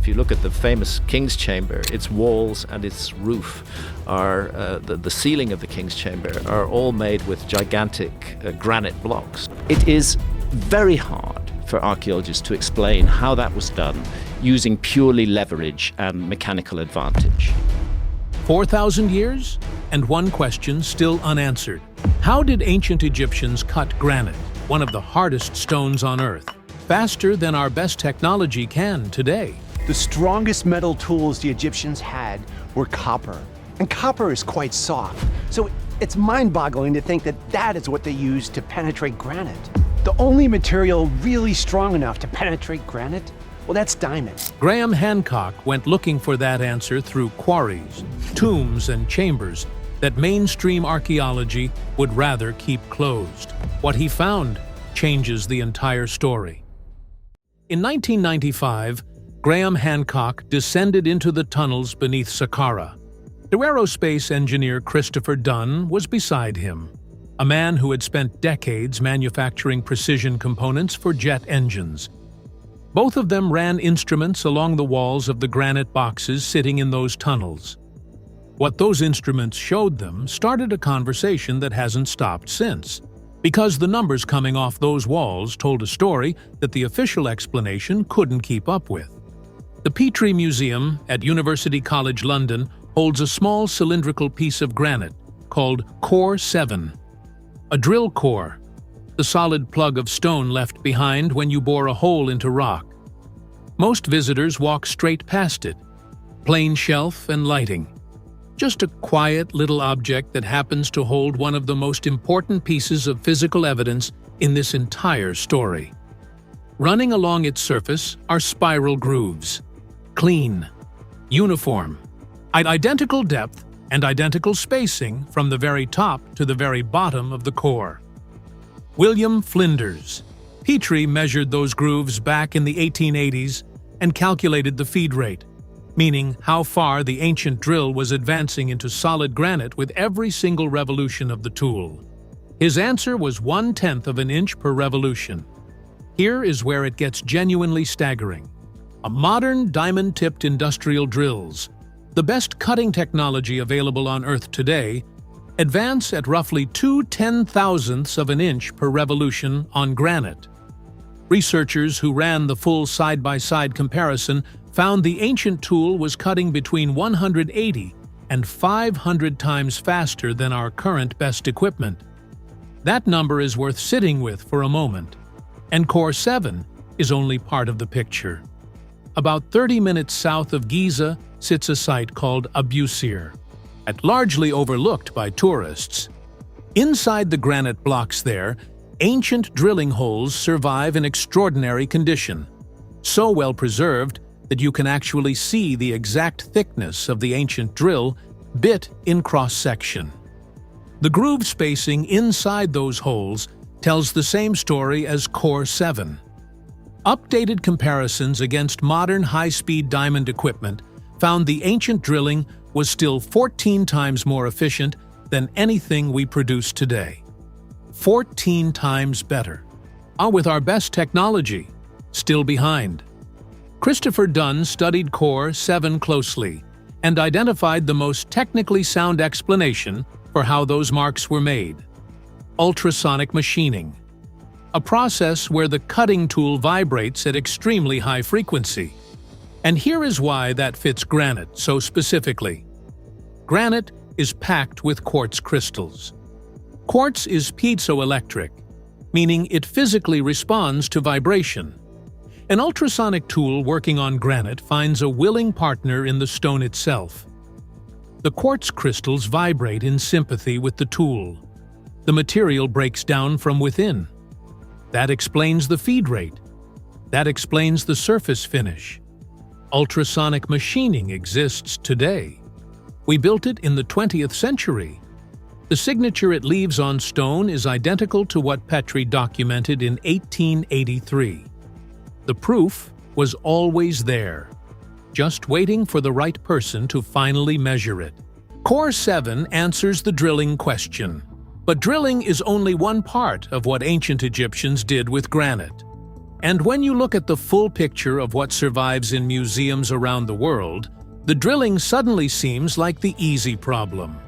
If you look at the famous King's Chamber, its walls and its roof are, the ceiling of the King's Chamber are all made with gigantic granite blocks. It is very hard for archaeologists to explain how that was done using purely leverage and mechanical advantage. 4,000 years? And one question still unanswered. How did ancient Egyptians cut granite, one of the hardest stones on Earth, faster than our best technology can today? The strongest metal tools the Egyptians had were copper. And copper is quite soft, so it's mind-boggling to think that that is what they used to penetrate granite. The only material really strong enough to penetrate granite, well, that's diamond. Graham Hancock went looking for that answer through quarries, tombs, and chambers that mainstream archaeology would rather keep closed. What he found changes the entire story. In 1995, Graham Hancock descended into the tunnels beneath Saqqara. Aerospace engineer Christopher Dunn was beside him, a man who had spent decades manufacturing precision components for jet engines. Both of them ran instruments along the walls of the granite boxes sitting in those tunnels. What those instruments showed them started a conversation that hasn't stopped since, because the numbers coming off those walls told a story that the official explanation couldn't keep up with. The Petrie Museum at University College London holds a small cylindrical piece of granite called Core 7. A drill core, the solid plug of stone left behind when you bore a hole into rock. Most visitors walk straight past it, plain shelf and lighting. Just a quiet little object that happens to hold one of the most important pieces of physical evidence in this entire story. Running along its surface are spiral grooves, clean, uniform, at identical depth and identical spacing from the very top to the very bottom of the core. William Flinders. Petrie measured those grooves back in the 1880s and calculated the feed rate, meaning how far the ancient drill was advancing into solid granite with every single revolution of the tool. His answer was 1/10 of an inch per revolution. Here is where it gets genuinely staggering. A modern diamond-tipped industrial drills, the best cutting technology available on Earth today, advance at roughly 2/10,000ths of an inch per revolution on granite. Researchers who ran the full side-by-side comparison found the ancient tool was cutting between 180 and 500 times faster than our current best equipment. That number is worth sitting with for a moment, and Core 7 is only part of the picture. About 30 minutes south of Giza sits a site called Abusir, largely overlooked by tourists. Inside the granite blocks there, ancient drilling holes survive in extraordinary condition, so well preserved that you can actually see the exact thickness of the ancient drill bit in cross-section. The groove spacing inside those holes tells the same story as Core 7. Updated comparisons against modern high-speed diamond equipment found the ancient drilling was still 14 times more efficient than anything we produce today. 14 times better. With our best technology still behind. Christopher Dunn studied Core 7 closely and identified the most technically sound explanation for how those marks were made. Ultrasonic machining. A process where the cutting tool vibrates at extremely high frequency. And here is why that fits granite so specifically. Granite is packed with quartz crystals. Quartz is piezoelectric, meaning it physically responds to vibration. An ultrasonic tool working on granite finds a willing partner in the stone itself. The quartz crystals vibrate in sympathy with the tool. The material breaks down from within. That explains the feed rate. That explains the surface finish. Ultrasonic machining exists today. We built it in the 20th century. The signature it leaves on stone is identical to what Petrie documented in 1883. The proof was always there, just waiting for the right person to finally measure it. Core 7 answers the drilling question. But drilling is only one part of what ancient Egyptians did with granite. And when you look at the full picture of what survives in museums around the world, the drilling suddenly seems like the easy problem.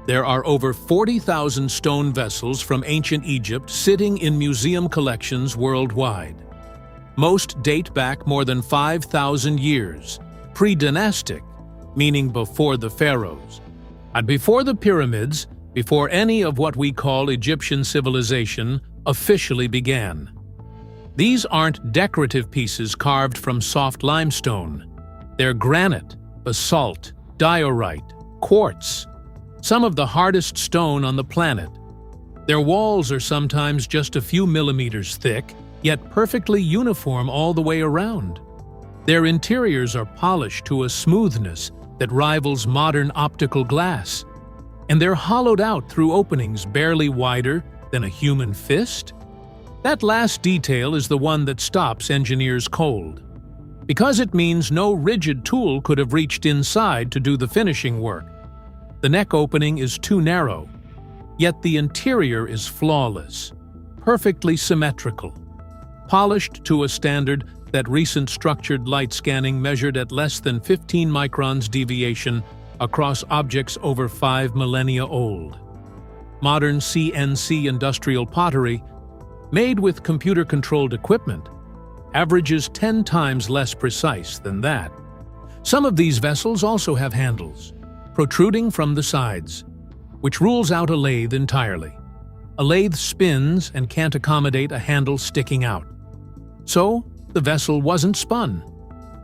There are over 40,000 stone vessels from ancient Egypt sitting in museum collections worldwide. Most date back more than 5,000 years, pre-dynastic, meaning before the pharaohs. And before the pyramids, before any of what we call Egyptian civilization officially began. These aren't decorative pieces carved from soft limestone. They're granite, basalt, diorite, quartz, some of the hardest stone on the planet. Their walls are sometimes just a few millimeters thick, yet perfectly uniform all the way around. Their interiors are polished to a smoothness that rivals modern optical glass, and they're hollowed out through openings barely wider than a human fist. That last detail is the one that stops engineers cold, because it means no rigid tool could have reached inside to do the finishing work. The neck opening is too narrow, yet the interior is flawless, perfectly symmetrical, polished to a standard that recent structured light scanning measured at less than 15 microns deviation across objects over 5 millennia old. Modern CNC industrial pottery, made with computer-controlled equipment, averages 10 times less precise than that. Some of these vessels also have handles, protruding from the sides, which rules out a lathe entirely. A lathe spins and can't accommodate a handle sticking out. So, the vessel wasn't spun.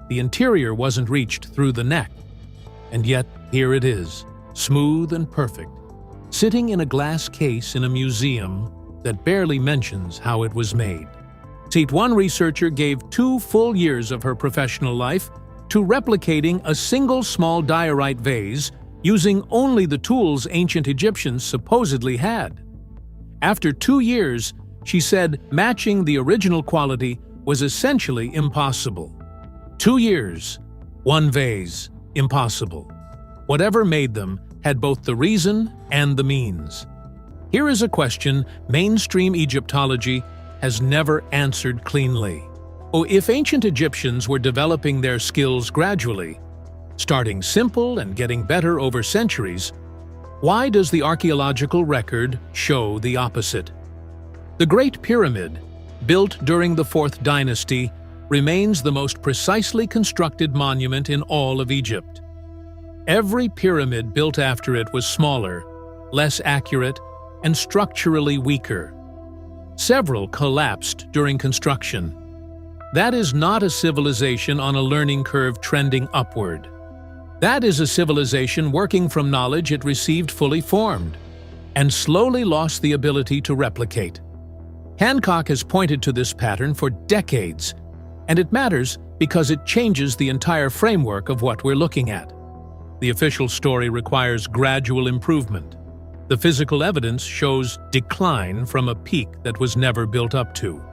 The interior wasn't reached through the neck. And yet, here it is, smooth and perfect, sitting in a glass case in a museum that barely mentions how it was made. See, one researcher gave 2 full years of her professional life to replicating a single small diorite vase using only the tools ancient Egyptians supposedly had. After 2 years, she said matching the original quality was essentially impossible. 2 years, 1 vase, impossible. Whatever made them had both the reason and the means. Here is a question mainstream Egyptology has never answered cleanly. If ancient Egyptians were developing their skills gradually, starting simple and getting better over centuries, why does the archaeological record show the opposite? The Great Pyramid, built during the 4th dynasty, remains the most precisely constructed monument in all of Egypt. Every pyramid built after it was smaller, less accurate, and structurally weaker. Several collapsed during construction. That is not a civilization on a learning curve trending upward. That is a civilization working from knowledge it received fully formed, and slowly lost the ability to replicate. Hancock has pointed to this pattern for decades, and it matters because it changes the entire framework of what we're looking at. The official story requires gradual improvement. The physical evidence shows decline from a peak that was never built up to.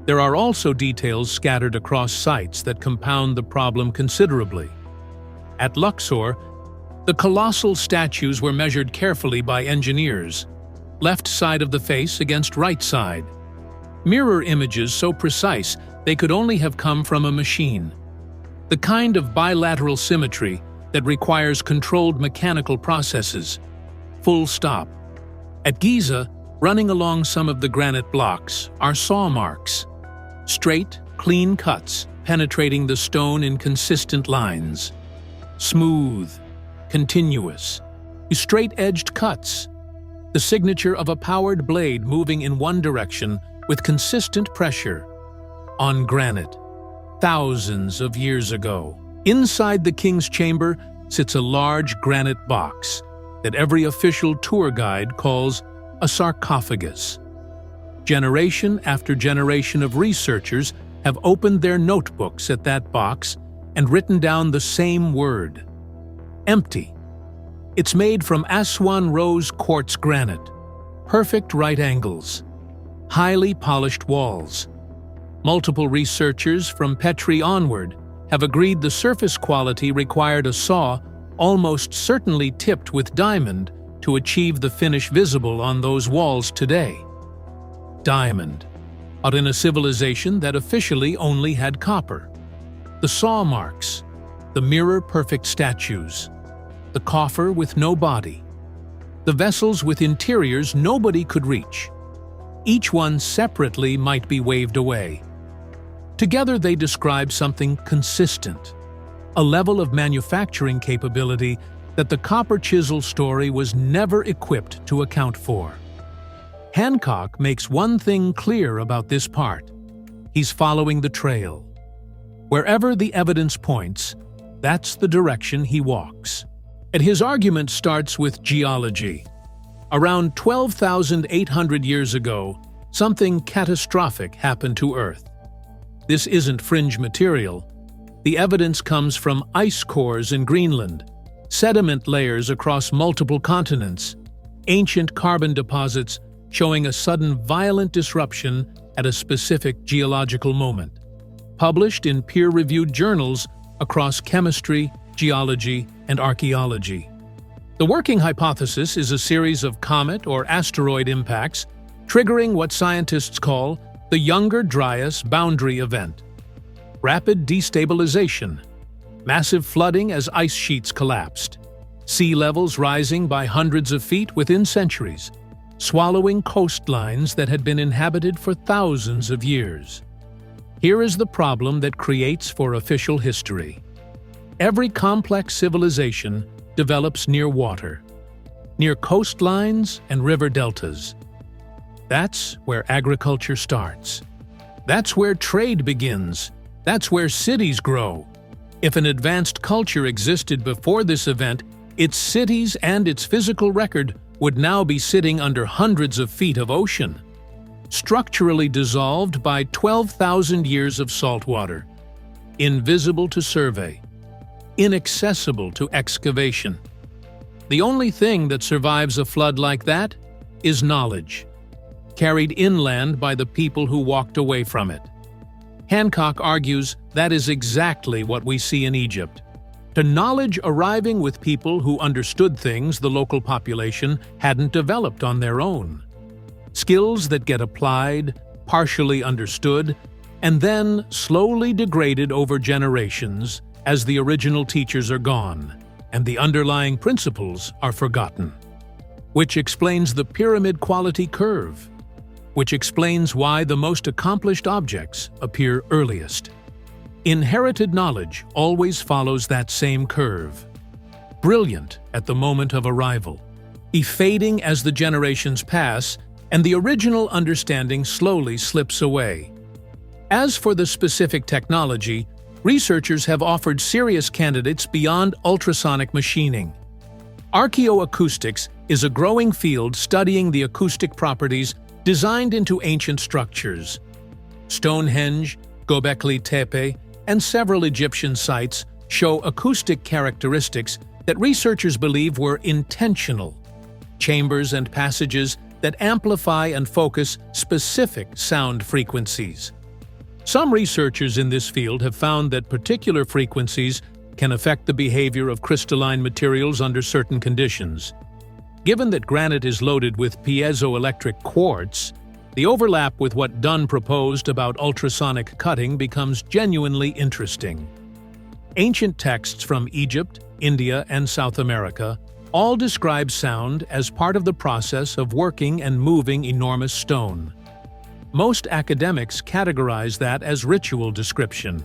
There are also details scattered across sites that compound the problem considerably. At Luxor, the colossal statues were measured carefully by engineers, left side of the face against right side. Mirror images so precise they could only have come from a machine. The kind of bilateral symmetry that requires controlled mechanical processes. Full stop. At Giza, running along some of the granite blocks, are saw marks. Straight, clean cuts penetrating the stone in consistent lines. Smooth, continuous, straight-edged cuts. The signature of a powered blade moving in one direction with consistent pressure. On granite, thousands of years ago. Inside the king's chamber sits a large granite box that every official tour guide calls a sarcophagus. Generation after generation of researchers have opened their notebooks at that box and written down the same word: empty. It's made from Aswan rose quartz granite, perfect right angles, highly polished walls. Multiple researchers from Petrie onward have agreed the surface quality required a saw almost certainly tipped with diamond to achieve the finish visible on those walls today. Diamond. but in a civilization that officially only had copper. The saw marks, the mirror-perfect statues, the coffer with no body, the vessels with interiors nobody could reach. Each one separately might be waved away. Together they describe something consistent, a level of manufacturing capability that the copper chisel story was never equipped to account for. Hancock makes one thing clear about this part. He's following the trail. Wherever the evidence points, that's the direction he walks. And his argument starts with geology. Around 12,800 years ago, something catastrophic happened to Earth. This isn't fringe material. The evidence comes from ice cores in Greenland, sediment layers across multiple continents, ancient carbon deposits showing a sudden violent disruption at a specific geological moment, published in peer-reviewed journals across chemistry, geology, and archaeology. The working hypothesis is a series of comet or asteroid impacts triggering what scientists call the Younger Dryas boundary event. Rapid destabilization, massive flooding as ice sheets collapsed, sea levels rising by hundreds of feet within centuries, swallowing coastlines that had been inhabited for thousands of years. Here is the problem that creates for official history. Every complex civilization develops near water, near coastlines and river deltas. That's where agriculture starts. That's where trade begins. That's where cities grow. If an advanced culture existed before this event, its cities and its physical record would now be sitting under hundreds of feet of ocean, structurally dissolved by 12,000 years of salt water, invisible to survey, inaccessible to excavation. The only thing that survives a flood like that is knowledge, carried inland by the people who walked away from it. Hancock argues that is exactly what we see in Egypt. To knowledge arriving with people who understood things the local population hadn't developed on their own. Skills that get applied, partially understood, and then slowly degraded over generations as the original teachers are gone and the underlying principles are forgotten. Which explains the pyramid quality curve, which explains why the most accomplished objects appear earliest. Inherited knowledge always follows that same curve. Brilliant at the moment of arrival, fading as the generations pass, and the original understanding slowly slips away. As for the specific technology, researchers have offered serious candidates beyond ultrasonic machining. Archaeoacoustics is a growing field studying the acoustic properties designed into ancient structures. Stonehenge, Göbekli Tepe, and several Egyptian sites show acoustic characteristics that researchers believe were intentional. Chambers and passages that amplify and focus specific sound frequencies. Some researchers in this field have found that particular frequencies can affect the behavior of crystalline materials under certain conditions. Given that granite is loaded with piezoelectric quartz, the overlap with what Dunn proposed about ultrasonic cutting becomes genuinely interesting. Ancient texts from Egypt, India, and South America all describe sound as part of the process of working and moving enormous stone. Most academics categorize that as ritual description.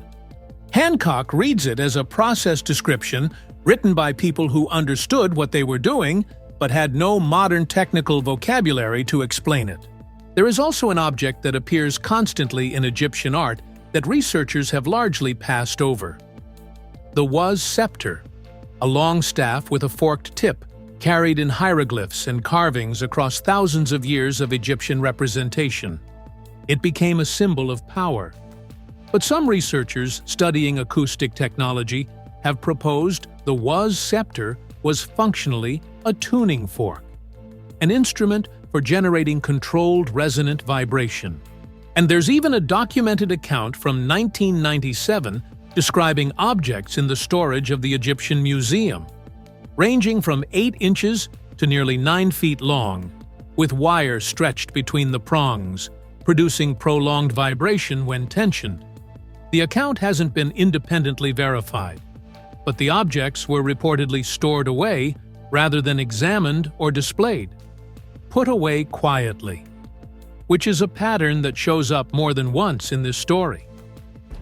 Hancock reads it as a process description written by people who understood what they were doing but had no modern technical vocabulary to explain it. There is also an object that appears constantly in Egyptian art that researchers have largely passed over. The was scepter, a long staff with a forked tip, carried in hieroglyphs and carvings across thousands of years of Egyptian representation. It became a symbol of power. But some researchers studying acoustic technology have proposed the was scepter was functionally a tuning fork, an instrument for generating controlled resonant vibration. And there's even a documented account from 1997 describing objects in the storage of the Egyptian Museum, ranging from 8 inches to nearly 9 feet long, with wire stretched between the prongs, producing prolonged vibration when tensioned. The account hasn't been independently verified, but the objects were reportedly stored away rather than examined or displayed. Put away quietly, which is a pattern that shows up more than once in this story.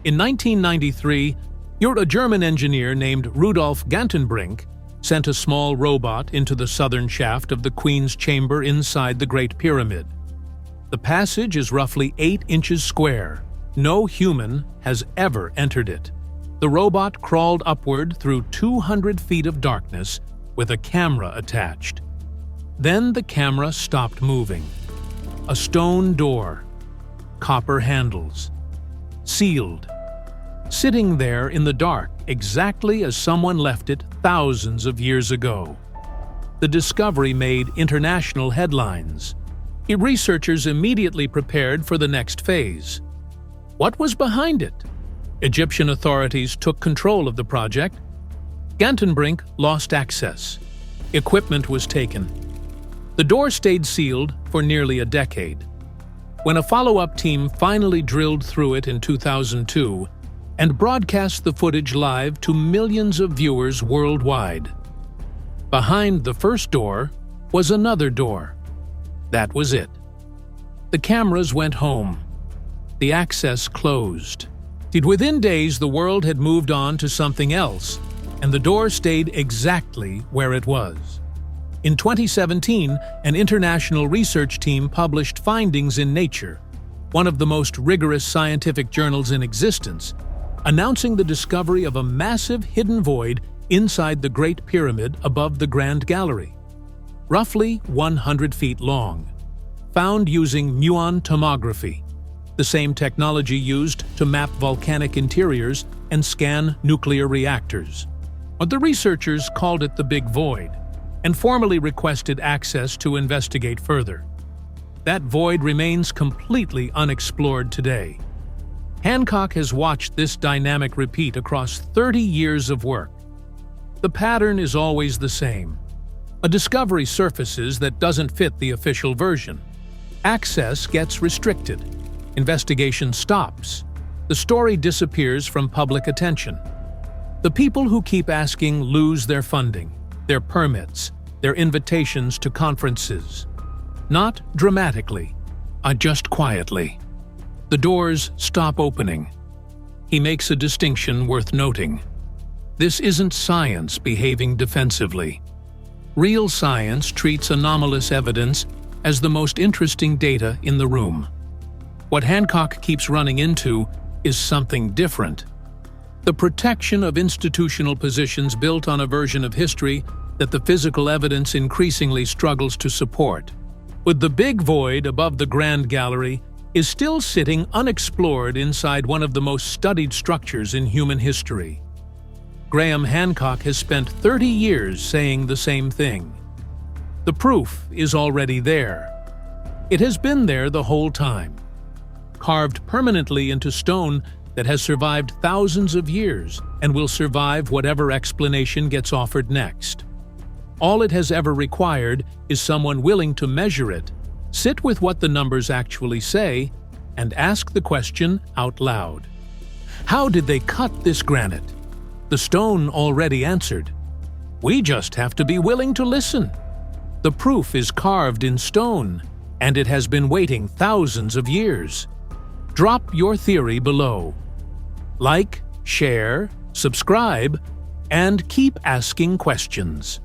In 1993, a German engineer named Rudolf Gantenbrink sent a small robot into the southern shaft of the Queen's Chamber inside the Great Pyramid. The passage is roughly 8 inches square. No human has ever entered it. The robot crawled upward through 200 feet of darkness with a camera attached. Then the camera stopped moving. A stone door, copper handles, sealed, sitting there in the dark exactly as someone left it thousands of years ago. The discovery made international headlines. Researchers immediately prepared for the next phase. What was behind it? Egyptian authorities took control of the project. Gantenbrink lost access. Equipment was taken. The door stayed sealed for nearly a decade. When a follow-up team finally drilled through it in 2002 and broadcast the footage live to millions of viewers worldwide, behind the first door was another door. That was it. The cameras went home. The access closed. Within days, the world had moved on to something else, and the door stayed exactly where it was. In 2017, an international research team published findings in Nature, one of the most rigorous scientific journals in existence, announcing the discovery of a massive hidden void inside the Great Pyramid above the Grand Gallery, roughly 100 feet long, found using muon tomography, the same technology used to map volcanic interiors and scan nuclear reactors. But the researchers called it the Big Void and formally requested access to investigate further. That void remains completely unexplored today. Hancock has watched this dynamic repeat across 30 years of work. The pattern is always the same. A discovery surfaces that doesn't fit the official version. Access gets restricted. Investigation stops. The story disappears from public attention. The people who keep asking lose their funding, their permits, their invitations to conferences. Not dramatically, just quietly. The doors stop opening. He makes a distinction worth noting. This isn't science behaving defensively. Real science treats anomalous evidence as the most interesting data in the room. What Hancock keeps running into is something different. The protection of institutional positions built on a version of history that the physical evidence increasingly struggles to support. With the Big Void above the Grand Gallery is still sitting unexplored inside one of the most studied structures in human history. Graham Hancock has spent 30 years saying the same thing. The proof is already there. It has been there the whole time, carved permanently into stone that has survived thousands of years and will survive whatever explanation gets offered next. All it has ever required is someone willing to measure it, sit with what the numbers actually say, and ask the question out loud. How did they cut this granite? The stone already answered. We just have to be willing to listen. The proof is carved in stone, and it has been waiting thousands of years. Drop your theory below. Like, share, subscribe, and keep asking questions.